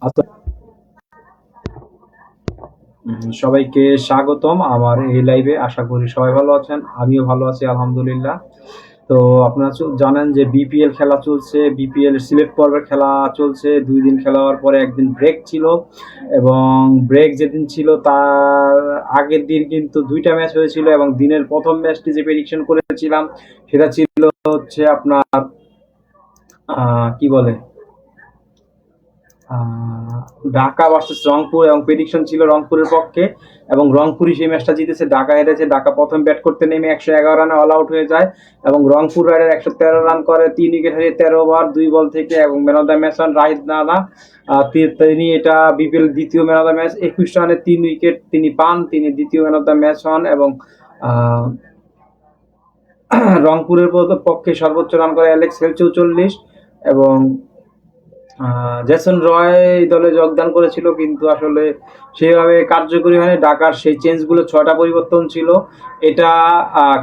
আচ্ছা, সবাইকে স্বাগতম আমার এই লাইভে। আশা করি সবাই ভালো আছেন, আমিও ভালো আছি আলহামদুলিল্লাহ। তো আপনারা জানেন যে বিপিএল খেলা চলছে, বিপিএল সিলেট পর্বের খেলা চলছে। 2 দিন খেলা হওয়ার পরে একদিন ব্রেক ছিল, এবং ব্রেক যেদিন ছিল তার আগের দিন কিন্তু 2টা ম্যাচ হয়েছিল, এবং দিনের প্রথম ম্যাচটি যে প্রেডিকশন করেছিলাম সেটা ছিল হচ্ছে আপনার কি বলে আহ, ঢাকা ভার্সেস রংপুর, এবং প্রেডিকশন ছিল রংপুরের পক্ষে, এবং রংপুরই সেই ম্যাচটা জিতেছে। ঢাকা হেরেছে। ঢাকা প্রথম ব্যাট করতে নেমে 111 রানে অল আউট হয়ে যায়, এবং রংপুর রাইডার 113 রান করে 3 উইকেট হারিয়ে 13 ওভার 2 বল থেকে, এবং ম্যান অফ দ্য ম্যাচ হন রাহিত রানা। তিনি এটা বিপিএল দ্বিতীয় ম্যান অফ দ্য ম্যাচ, 21 রানে 3 উইকেট তিনি পান, তিনি দ্বিতীয় ম্যান অফ দ্য ম্যাচ হন। এবং আহ, রংপুরের পক্ষে সর্বোচ্চ রান করে অ্যালেক্স হেল 44, এবং জেসন রয় দলে যোগদান করেছিল, কিন্তু আসলে সেভাবে কার্যকরী হয়নি। ঢাকার সেই চেঞ্জগুলো 6টা পরিবর্তন ছিল। এটা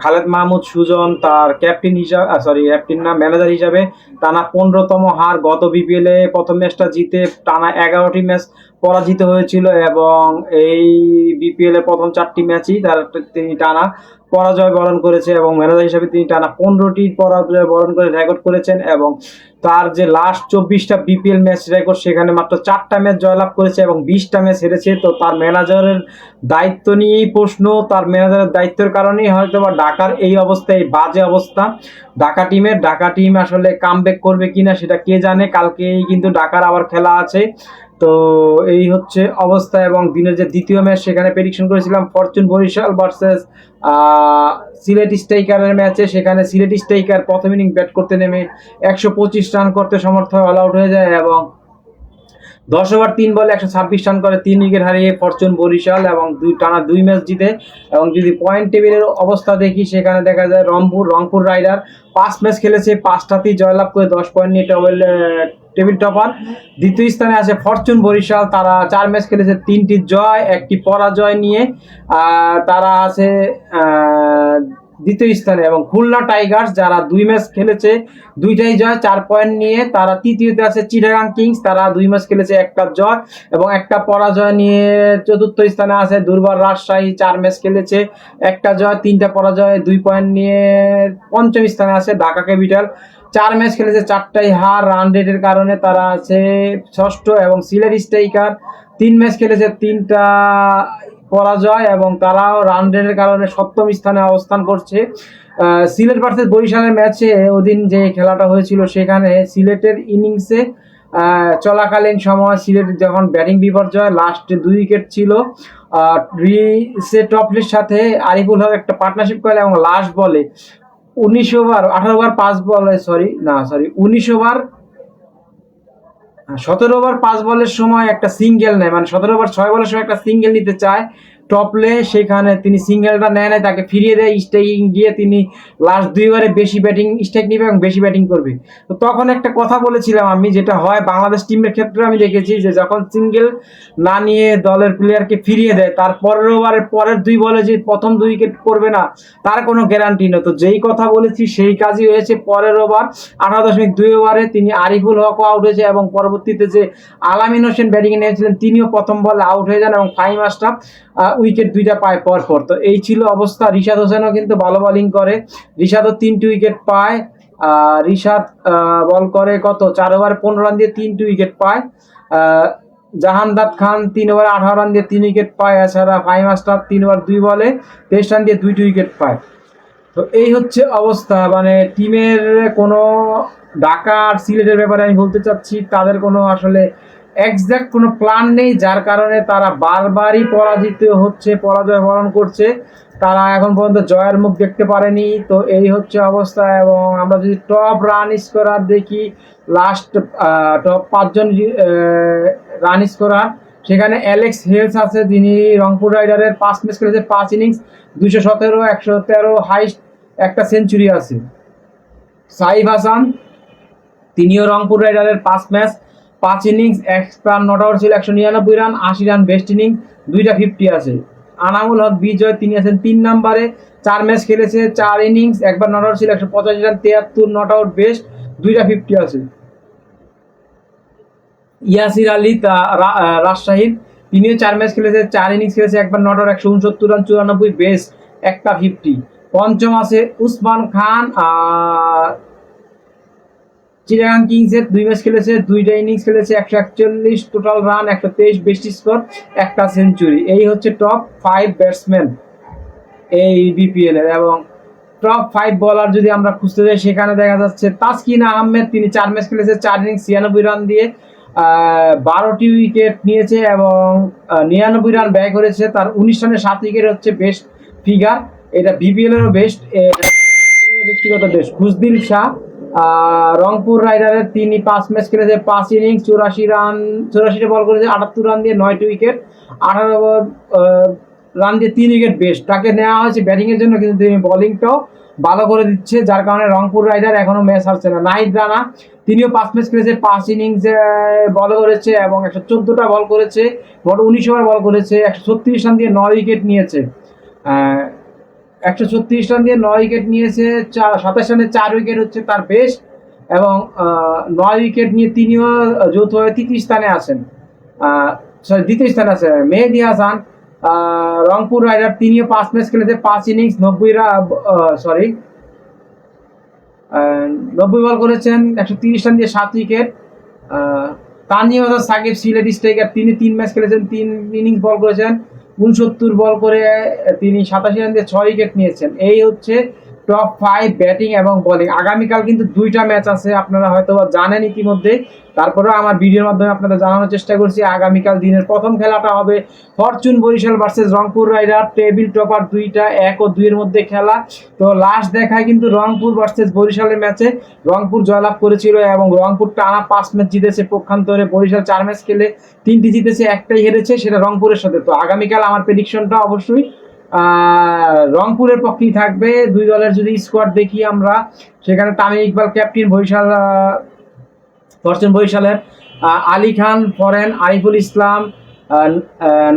খালেদ মাহমুদ সুজন তার ক্যাপ্টেন হিসাবে, ক্যাপ্টেন না, ম্যানেজার হিসাবে টানা 15তম হার। গত বিপিএলে প্রথম ম্যাচটা জিতে টানা 11টি ম্যাচ পরাজিত হয়েছিল, এবং এই বিপিএল এর প্রথম 4টি ম্যাচই তিনি টানা পরাজয় বরণ করেছে, এবং ম্যানেজার হিসেবে তিনি টানা 15টি পরাজয় বরণ করে রেকর্ড করেছেন। এবং তার যে লাস্ট 24টা বিপিএল ম্যাচ রেকর্ড, সেখানে মাত্র 4টা ম্যাচ জয়লাভ করেছে এবং 20টা ম্যাচ হেরেছে। তো তার ম্যানেজারের দায়িত্ব নিয়েই প্রশ্ন, তার ম্যানেজারের দায়িত্বের কারণেই হয়তো বা ঢাকার এই অবস্থা, এই বাজে অবস্থা ঢাকা টিম আসলে কামব্যাক করবে কিনা সেটা কে জানে। কালকেই কিন্তু ঢাকার আবার খেলা আছে। তো এই হচ্ছে অবস্থা। এবং দিনের যে দ্বিতীয় ম্যাচ, সেখানে প্রেডিকশন করেছিলাম ফরচুন বরিশাল ভার্সেস সিলেট স্ট্রাইকারের ম্যাচে। সেখানে সিলেট স্ট্রাইকার প্রথম ইনিংস ব্যাট করতে নেমে 125 রান করতে সমর্থ হয়, অল আউট হয়ে যায়, এবং 10 ওভার 3 বলে 126 রান করে 3 উইকেট হারিয়ে ফরচুন বরিশাল, এবং টানা 2 ম্যাচ জিতে। এবং যদি পয়েন্ট টেবিলের অবস্থা দেখি, সেখানে দেখা যায় রংপুর রাইডার 5 ম্যাচ খেলেছে, 5টাতেই জয়লাভ করে 10 পয়েন্ট নিয়ে টেবিল টপার। দ্বিতীয় স্থানে আছে ফরচুন বরিশাল, তারা 4 ম্যাচ খেলেছে, 3টি জয় 1টি পরাজয় নিয়ে তারা আছে দ্বিতীয় স্থানে। এবং খুলনা টাইগার্স, যারা 2 ম্যাচ খেলেছে, 2টাই জয়, 4 পয়েন্ট নিয়ে তারা তৃতীয়তে আছে। চিটাগাং কিংস, তারা 2 ম্যাচ খেলেছে, 1টা জয় এবং 1টা পরাজয় নিয়ে চতুর্থ স্থানে আছে। দুর্বার রাজশাহী 4 ম্যাচ খেলেছে, 1টা জয়, 3টা পরাজয়, 2 পয়েন্ট নিয়ে পঞ্চম স্থানে আছে। ঢাকা ক্যাপিটাল 4 ম্যাচ খেলেছে, 4টাই হার, রান রেটের কারণে তারা আছে ষষ্ঠ। এবং সিলেট স্ট্রাইকার 3 ম্যাচ খেলেছে, 3টা পরাজয়, এবং তারাও রান রেটের কারণে সপ্তম স্থানে অবস্থান করছে। সিলেট ভার্সেস বরিশালের ম্যাচে ওদিন যে খেলাটা হয়েছিল, সেখানে সিলেটের ইনিংসে চলাকালীন সময় সিলেট যখন ব্যাটিং বিপর্যয়, লাস্টে 2 উইকেট ছিল, টপলির সাথে আরিফুল হক একটা পার্টনারশিপ করে, এবং লাস্ট বলে 18 ওভার 5 বলে 19 ওভার 17 ওভার 5 বলের সময় একটা সিঙ্গেল নেয়, মানে 17 ওভার 6 বলের সময় একটা সিঙ্গেল নিতে চায় টপলে, সেখানে তিনি সিঙ্গেলটা নেয় না, তাকে ফিরিয়ে দেয়। স্ট্রাইকিং গিয়ে তিনি লাস্ট 2 ওভারে বেশি ব্যাটিং স্ট্রাইক নিবে এবং বেশি ব্যাটিং করবে। তো তখন একটা কথা বলেছিলাম আমি, যেটা হয় বাংলাদেশ টিমের ক্ষেত্রে আমি দেখেছি, যে যখন সিঙ্গেল না নিয়ে দলের প্লেয়ারকে ফিরিয়ে দেয়, তার পরের ওভারের পরের 2 বলে যে প্রথম 2 উইকেট করবে না, তার কোনো গ্যারান্টি নেই। তো যেই কথা বলেছি সেই কাজই হয়েছে। পরের ওভার 18.2 ওভারে তিনি আরিফুল হকও আউট হয়েছে, এবং পরবর্তীতে যে আলামিন হোসেন ব্যাটিংয়ে নেমেছিলেন, তিনিও প্রথম বলে আউট হয়ে যান, এবং ফাইম আশরাফ উইকেট 2টা পায় পরপর। তো এই ছিল অবস্থা। রিশাদ হোসেনও কিন্তু ভালো বোলিং করে, রিশাদও 3টি উইকেট পায়। রিশাদ বল করে কত 4 ওভার 15 রান দিয়ে 3টি উইকেট পায়। জাহানদাদ খান 3 ওভার 18 রান দিয়ে 3 উইকেট পায়। এছাড়া ফাইম আশরাফ 3 ওভার 2 বলে 23 রান দিয়ে 2টি উইকেট পায়। তো এই হচ্ছে অবস্থা। মানে টিমের কোনো, ঢাকা আর সিলেটের ব্যাপারে আমি বলতে চাচ্ছি, তাদের কোনো আসলে এক্সাক্ট কোনো প্ল্যান নেই, যার কারণে তারা বারবারই পরাজিত হচ্ছে, পরাজয় বরণ করছে। তারা এখন পর্যন্ত জয়ের মুখ দেখতে পারেনি। তো এই হচ্ছে অবস্থা। এবং আমরা যদি টপ রান স্কোরার দেখি, লাস্ট টপ 5জন রান স্কোরার, সেখানে অ্যালেক্স হেলস আছে, যিনি রংপুর রাইডারের 5 ম্যাচ খেলেছে, 5 ইনিংস 217, 113 হাইস্ট একটা সেঞ্চুরি আছে। সাইফ হাসান, তিনিও রংপুর রাইডারের 5 match 5 innings, 1 run not out ছিল, 199 রান, 80 রান বেস্ট ইনিংস, 2টা 50 আছে। আনামুল হক বিজয়, তিনি আছেন 3 নম্বরে, 4 ম্যাচ খেলেছে, 4 ইনিংস, একবার নট আউট ছিল, 185 রান, 73 নট আউট বেস্ট, 2টা 50 আছে। ইয়াসির আলী রাজশাহীর, তিনিও 4 ম্যাচ খেলেছে, 4 ইনিংস খেলেছে, একবার নট আউট, 169 রান, 94 বেস্ট, একটা 50। পঞ্চম আছে উসমান খান, চিটাগাং কিংসের 2 ম্যাচ খেলেছে, 2টা ইনিংস খেলেছে, 141 টোটাল রান, 123 বেস্ট স্কোর, একটা সেঞ্চুরি। এই হচ্ছে টপ 5 ব্যাটসম্যান এই বিপিএল এর। এবং টপ 5 বলার যদি আমরা খুঁজতে যাই, সেখানে দেখা যাচ্ছে তাসকিন আহমেদ, তিনি 4 ম্যাচ খেলেছে, 4 ইনিংস, 96 রান দিয়ে 12টি উইকেট নিয়েছে এবং 99 রান ব্যয় করেছে। তার 19 রানে 7 উইকেট হচ্ছে বেস্ট ফিগার, এটা বিপিএল এরও বেস্ট, ব্যক্তিগত বেস্ট। খুশদিল শাহ, রংপুর রাইডারের, তিনি 5 ম্যাচ খেলেছে, 5 ইনিংস, 84 রান, 84টা বল করেছে, 78 রান দিয়ে 9টি উইকেট, 18 রান দিয়ে 3 উইকেট বেস্ট। তাকে নেওয়া হয়েছে ব্যাটিং এর জন্য, কিন্তু তিনি বোলিংটাও ভালো করে দিচ্ছে, যার কারণে রংপুর রাইডার এখনো ম্যাচ হারছে না। নাহিদ রানা, তিনিও 5 ম্যাচ খেলেছে, 5 ইনিংস বল করেছে এবং 114টা বল করেছে, মোট 19 ওভার বল করেছে, 136 রান দিয়ে 9 উইকেট নিয়েছে। 136 রান দিয়ে 9 উইকেট নিয়েছে, 27 রানে 4 উইকেট হচ্ছে তার বেস্ট এবং 9 উইকেট নিয়ে তিনিও যৌথভাবে তৃতীয় স্থানে আছেন, দ্বিতীয় স্থানে আছে। মেহেদী হাসান, রংপুর রাইডার, তিনিও 5 ম্যাচ খেলেছে, 5 ইনিংস, 90 বল করেছেন, 130 রান দিয়ে 7 উইকেট। তানজিম হাসান সাকিব, সিলেট স্ট্রাইকার, তিনি 3 ম্যাচ খেলেছেন, 3 ইনিংস বল করেছেন, 69 বল করে তিনি 87 রান দিয়ে 6 উইকেট নিয়েছেন। এই হচ্ছে টপ 5 ব্যাটিং এবং বোলিং। আগামীকাল কিন্তু 2টা ম্যাচ আছে, আপনারা হয়তো জানেন ইতিমধ্যে, তারপরেও আমার ভিডিওর মাধ্যমে আপনাদের জানানোর চেষ্টা করছি। আগামীকাল দিনের প্রথম খেলাটা হবে fortune Barishal versus Rangpur rider, table topper দুইটা, 1 ও 2 এর মধ্যে খেলা। তো লাস্ট দেখায় কিন্তু রংপুর ভার্সেস বরিশালের ম্যাচে রংপুর জয়লাভ করেছিল এবং রংপুর টানা 5 ম্যাচ জিতেছে পক্ষান্তরে। বরিশাল 4 ম্যাচ খেলে 3টি জিতেছে, একটাই হেরেছে, সেটা রংপুরের সাথে। তো আগামীকাল আমার প্রেডিকশনটা অবশ্যই রংপুরের পক্ষেই থাকবে। দুই দলের যদি স্কোয়াড দেখি আমরা, সেখানে তামিম ইকবাল ক্যাপ্টেন বরিশাল, ফরচুন বরিশালের, আলী খান ফরেন, আরিফুল ইসলাম,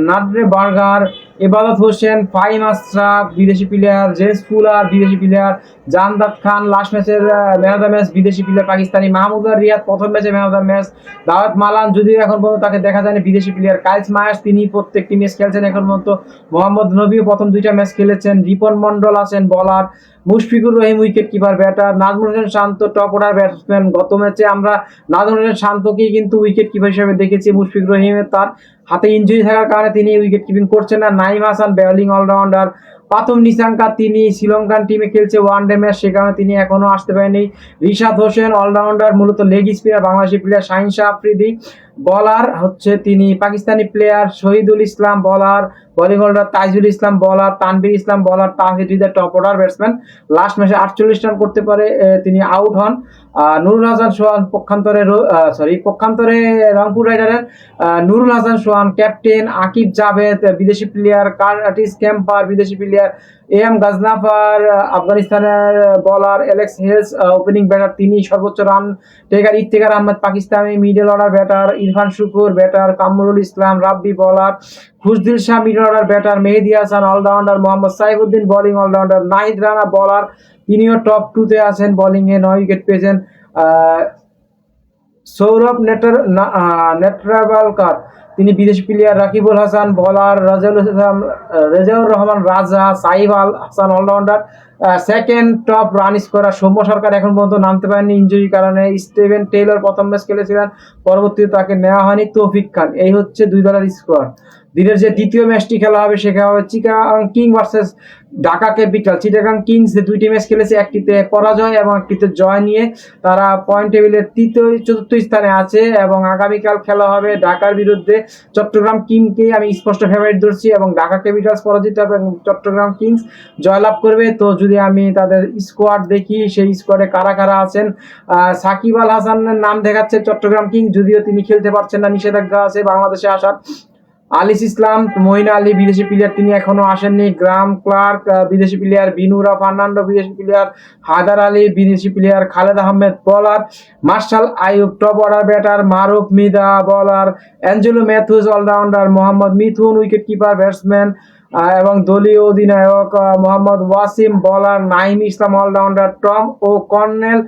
নাদরে বার্গার, ইবাদত হোসেন, ফাহিম আশরাফ বিদেশি প্লেয়ার, জেস ফুলার বিদেশি প্লেয়ার, জামদাদ খান লাস্ট ম্যাচের ম্যান অফ দ্য ম্যাচ বিদেশি প্লেয়ার পাকিস্তানি, মাহমুদুর রিয়াদ প্রথম ম্যাচে ম্যান অফ দ্য ম্যাচ, দাওয়াত মালান যদিও এখন পর্যন্ত তাকে দেখা যায়নি বিদেশি প্লেয়ার, কাইলস মায়ার্স তিনি প্রত্যেকটি ম্যাচ খেলছেন এখন পর্যন্ত, মোহাম্মদ নবীও প্রথম 2টা ম্যাচ খেলেছেন, রিপন মন্ডল আছেন bowler, Mushfiqur Rahim wicket keeper batter, Najmul Hossain Shanto top order batsman. গত ম্যাচে আমরা নাজমুল হোসেন শান্তকেই কিন্তু উইকেট কিপার হিসেবে দেখেছি, মুশফিকুর রহিমের তার হাতে ইনজুরি থাকার কারণে তিনি উইকেট কিপিং করছেন না। নাইম হাসান বোলিং অলরাউন্ডার, প্রথম নিশাঙ্কা তিনি শ্রীলঙ্কান টিমে খেলছে ওয়ানডে ম্যাচ, সেখানে তিনি এখনো আসতে পারেনি। রিশাদ হোসেন অলরাউন্ডার, মূলত leg spinner, Bangladeshi player. Shaheen Shah Afridi bowler হচ্ছে তিনি পাকিস্তানি প্লেয়ার। শহীদুল ইসলাম বলার, বোলিং অলরাউন্ডার। তাইজুল ইসলাম বলার, তানভীর ইসলাম বলার, তাহিদ হৃদয় টপ অর্ডার ব্যাটসম্যান। লাস্ট ম্যাচে 48 রান করতে পারে তিনি আউট হন। নুরুল হাসান সোহান পক্ষান্তরে রংপুর রাইডারের নুরুল হাসান সোহান ক্যাপ্টেন, আকিব জাভেদ বিদেশি প্লেয়ার, কার্টিস ক্যাম্পার বিদেশি প্লেয়ার, এম গাজনাফার আফগানিস্তানের বলার, অ্যালেক্স হেলস ওপেনিং ব্যাটার, তিনি সর্বোচ্চ run taker. Iftikhar Ahmed Pakistani middle order batter, Irfan Shukur batter, Kamrul Islam Rabbi bowler, Khushdil Shah middle order batter, Mehedi Hasan allrounder, Mohammad Saifuddin bowling allrounder, Nahid Rana bowler, তিনিও টপ 2-তে আছেন, বোলিংয়ে 9 উইকেট পেয়েছেন। সৌরভ নেত্রাভালকার তিনি বিদেশি প্লেয়ার, রাকিবুল হাসান বলার, Rezaur Rahman Raja, Saif Al Hasan allrounder. Second top run scorer Soumya Sarkar এখন পর্যন্ত নামতে পারেননি ইনজুরির কারণে। স্টিভেন টেইলর প্রথম ম্যাচ খেলেছিলেন, পরবর্তীতে তাকে নেওয়া হয়নি। তৌফিক খান। এই হচ্ছে 2 দলের স্কোয়াড। দিনের যে দ্বিতীয় ম্যাচটি খেলা হবে, সেখানে হবে Chittagong king versus Dhaka capital. Chittagong kings 2টি ম্যাচ খেলেছে, একটিতে পরাজয় এবং একটিতে জয় নিয়ে তারা পয়েন্ট টেবিলের 4র্থ স্থানে আছে এবং আগামীকাল খেলা হবে ঢাকার বিরুদ্ধে। চট্টগ্রাম কিংকে আমি স্পষ্ট ফেভারিট ধরছি এবং ঢাকা ক্যাপিটালস পরাজিত হবে এবং চট্টগ্রাম কিংস জয়লাভ করবে। তো যদি আমি তাদের স্কোয়াড দেখি, সেই স্কোয়াডে কারা কারা আছেন, সাকিব আল হাসানের নাম দেখাচ্ছে চট্টগ্রাম কিংস, যদিও তিনি খেলতে পারছেন না, নিষেধাজ্ঞা আছে বাংলাদেশে আসার। আলিস ইসলাম, মঈন আলী বিদেশি প্লেয়ার, তিনি এখনো আসেননি। গ্রাম ক্লার্ক বিদেশি প্লেয়ার, বিনুরা ফার্নান্ডো বিদেশি প্লেয়ার, হায়দার আলী বিদেশি player, Khaled Ahmed bowler, Marshall Ayub top order batter, Maruf Mridha bowler, Angelo Mathews allrounder, Mohammad Mithun wicket keeper batsman এবং দলীয় অধিনায়ক Mohammad Wasim bowler, Naim Islam allrounder, Tom O'Connell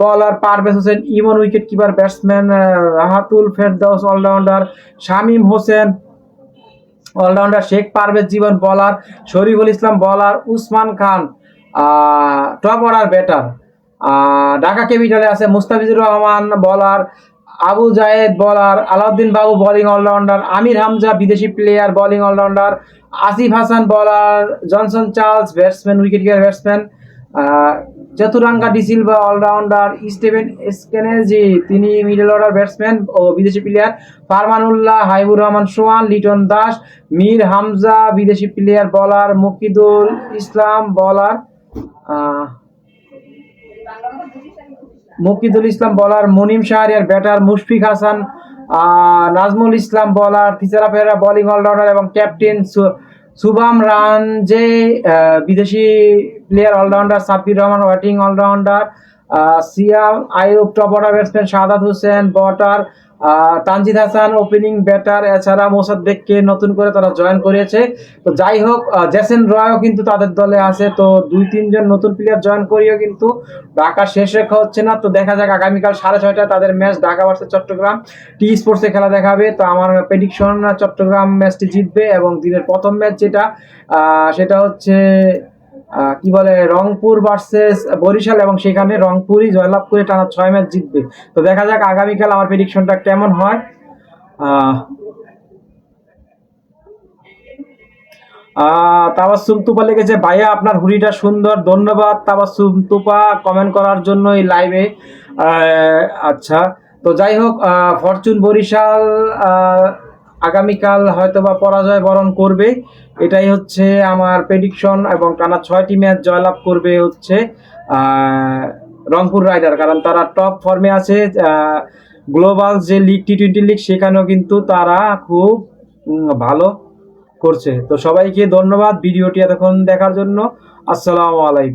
bowler Parvez Hossain Emon, wicket keeper batsman Rahatul Ferdous allrounder, Shamim Hossain allrounder, Sheikh Parvez Jibon bowler, Shoriful Islam bowler, Usman Khan top order batter. Dhaka ক্যাপিটালে আছে মুস্তাফিজুর রহমান বলার, আবু জায়েদ বলার, আলাউদ্দিন বাবু বোলিং অলরাউন্ডার, আমির হামজা বিদেশি player bowling allrounder, Asif Hasan bowler, Johnson Charles batsman wicket keeper batsman, Chaturanga de Silva allrounder, Steven স্কেনেজি তিনি মিডল অর্ডার ব্যাটসম্যান ও বিদেশি player, Farmanullah, Habibur Rahman Sohan, Liton Das, Mir Hamza বিদেশি player bowler, Mukidul Islam bowler, Munim Shahriar batter, Mushfik Hasan, Nazmul Islam bowler, Thisara Perera bowling allrounder এবং ক্যাপ্টেন শুভম রানজে বিদেশি player allrounder, Sabbir Rahman batting allrounder, Saim Ayub top order batsman, Shahadat Hossain বটার, Tanzid Hasan opening batter. এছাড়া মোসাদ্দেককে নতুন করে তারা জয়েন করেছে। তো যাই হোক, জেসন রয়ও কিন্তু তাদের দলে আছে। তো 2-3 জন নতুন প্লেয়ার জয়েন করিও কিন্তু ঢাকা শেষ রেখা হচ্ছে না। তো দেখা যাক, আগামীকাল 6:30টায় তাদের ম্যাচ ঢাকা ভার্সেস চট্টগ্রাম টি স্পোর্টসে খেলা দেখাবে। তো আমার প্রেডিকশন চট্টগ্রাম ম্যাচটি জিতবে এবং দিনের প্রথম ম্যাচ যেটা সেটা হচ্ছে কি বলে রংপুর ভার্সেস বরিশাল, এবং সেখানে রংপুরই জয়লাভ করে টানা 6 ম্যাচ জিতবে। তো দেখা যাক আগামীকাল আমার প্রেডিকশনটা কেমন হয়। তাবাসসুম তুপা লিখেছে, ভাইয়া আপনার হুডিটা সুন্দর, ধন্যবাদ তাবাসসুম তুপা কমেন্ট করার জন্য এই লাইভে। আচ্ছা, তো যাই হোক, ফরচুন বরিশাল আগামীকাল হয়তোবা পরাজয় বরণ করবে, এটাই হচ্ছে আমার প্রেডিকশন। এবং টানা 6টি ম্যাচ জয়লাভ করবে হচ্ছে রংপুর রাইডার, কারণ তারা টপ ফর্মে আছে। গ্লোবাল যে লিগ টি20 লিগ সেখানেও কিন্তু তারা খুব ভালো করছে। তো সবাইকে ধন্যবাদ ভিডিওটি এতক্ষণ দেখার জন্য। আসসালামু আলাইকুম।